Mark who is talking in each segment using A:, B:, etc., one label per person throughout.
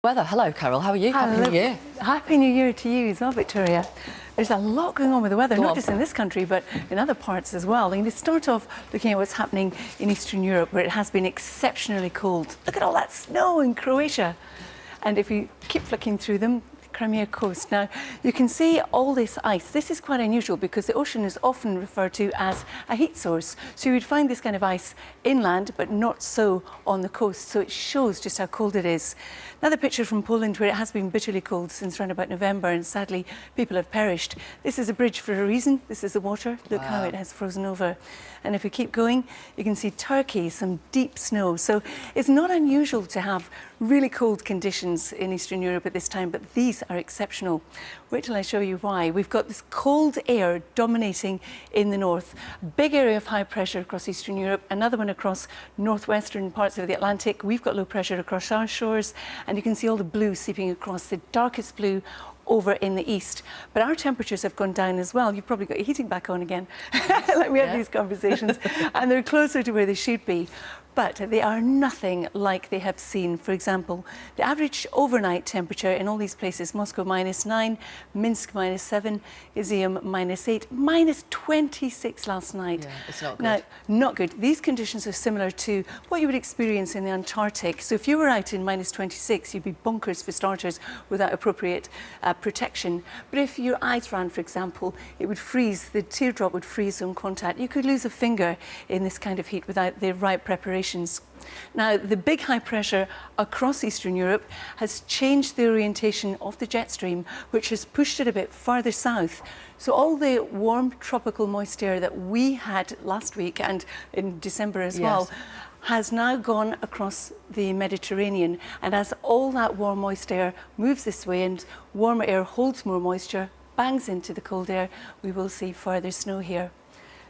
A: Weather. Hello, Carol. How are you?
B: Hello.
A: Happy New Year.
B: Happy New Year to you as well, Victoria. There's a lot going on with the weather, not just in this country, but in other parts as well. And to start off looking at what's happening in Eastern Europe, where it has been exceptionally cold. Look at all that snow in Croatia. And if you keep flicking through them, Crimea coast. Now, you can see all this ice. This is quite unusual because the ocean is often referred to as a heat source. So you would find this kind of ice inland, but not so on the coast. So it shows just how cold it is. Another picture from Poland where it has been bitterly cold since around about November, and sadly people have perished. This is a bridge for a reason. This is the water. Look how it has frozen over. And if we keep going, you can see Turkey, some deep snow. So it's not unusual to have really cold conditions in Eastern Europe at this time, but these are exceptional. Wait till I show you why. We've got this cold air dominating in the north. Big area of high pressure across Eastern Europe, another one across northwestern parts of the Atlantic. We've got low pressure across our shores, and you can see all the blue seeping across, the darkest blue over in the east. But our temperatures have gone down as well. You've probably got your heating back on again. Like we have these conversations, and they're closer to where they should be. But they are nothing like they have seen. For example, the average overnight temperature in all these places: Moscow -9, Minsk -7, Izium -8, -26 last night.
A: Yeah, it's not good.
B: Now, not good. These conditions are similar to what you would experience in the Antarctic. So if you were out in -26, you'd be bonkers for starters without appropriate protection. But if your eyes ran, for example, it would freeze. The teardrop would freeze on contact. You could lose a finger in this kind of heat without the right preparation. Now, the big high pressure across Eastern Europe has changed the orientation of the jet stream, which has pushed it a bit farther south. So all the warm tropical moist air that we had last week and in December as well has now gone across the Mediterranean. And as all that warm moist air moves this way and warmer air holds more moisture, bangs into the cold air, we will see further snow here.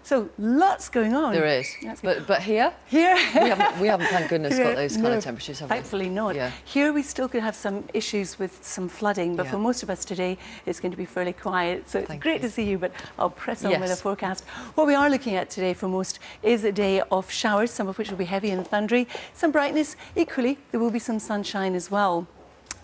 B: So lots going on.
A: There is. But here?
B: Here?
A: we haven't, thank goodness, got those kind of temperatures, have we?
B: Thankfully not.
A: Yeah.
B: Here we still could have some issues with some flooding, but for most of us today, it's going to be fairly quiet. So it's great to see you, but I'll press on with a forecast. What we are looking at today for most is a day of showers, some of which will be heavy and thundery. Some brightness. Equally, there will be some sunshine as well.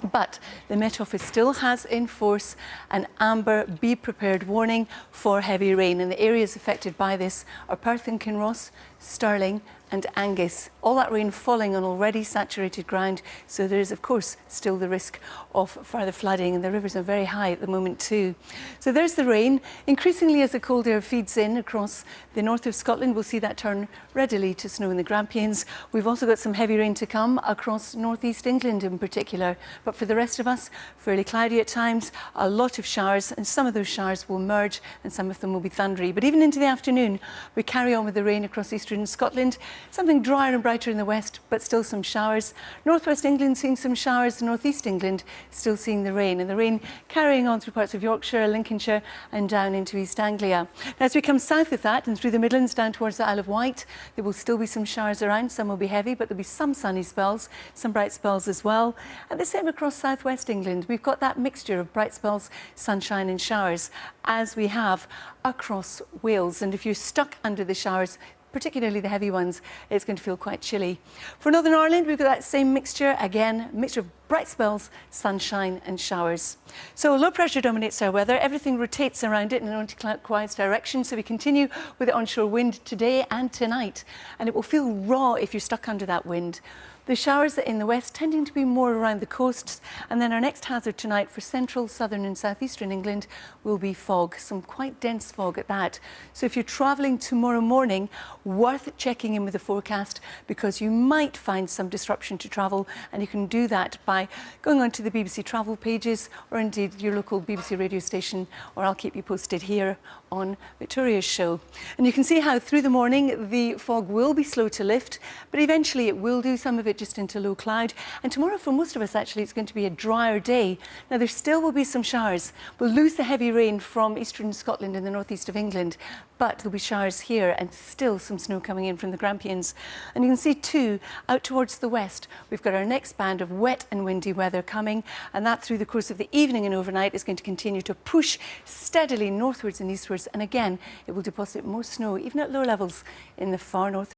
B: But the Met Office still has in force an amber be prepared warning for heavy rain, and the areas affected by this are Perth and Kinross, Stirling and Angus. All that rain falling on already saturated ground, so there is of course still the risk of further flooding, and the rivers are very high at the moment too. So there's the rain. Increasingly, as the cold air feeds in across the north of Scotland, we'll see that turn readily to snow in the Grampians. We've also got some heavy rain to come across northeast England in particular, but for the rest of us, fairly cloudy at times, a lot of showers, and some of those showers will merge and some of them will be thundery. But even into the afternoon, we carry on with the rain across eastern Scotland. Something drier and brighter in the west, but still some showers. Northwest England seeing some showers, northeast England still seeing the rain, and the rain carrying on through parts of Yorkshire, Lincolnshire and down into East Anglia. Now, as we come south of that and through the Midlands down towards the Isle of Wight, there will still be some showers around. Some will be heavy, but there'll be some sunny spells, some bright spells as well. And the same across southwest England. We've got that mixture of bright spells, sunshine and showers, as we have across Wales. And if you're stuck under the showers, particularly the heavy ones, it's going to feel quite chilly. For Northern Ireland, we've got that same mixture, again, mixture of bright spells, sunshine and showers. So low pressure dominates our weather. Everything rotates around it in an anti-clockwise direction, so we continue with the onshore wind today and tonight, and it will feel raw if you're stuck under that wind. The showers in the west tending to be more around the coasts, and then our next hazard tonight for central, southern and southeastern England will be fog, some quite dense fog at that. So if you're travelling tomorrow morning, worth checking in with the forecast, because you might find some disruption to travel, and you can do that by going onto the BBC travel pages or indeed your local BBC radio station, or I'll keep you posted here on Victoria's show. And you can see how through the morning the fog will be slow to lift, but eventually it will do, some of it just into low cloud. And tomorrow for most of us actually it's going to be a drier day. Now there still will be some showers. We'll lose the heavy rain from eastern Scotland and the northeast of England, but there'll be showers here and still some snow coming in from the Grampians. And you can see too, out towards the west, we've got our next band of wet and windy weather coming, and that through the course of the evening and overnight is going to continue to push steadily northwards and eastwards, and again it will deposit more snow even at lower levels in the far north.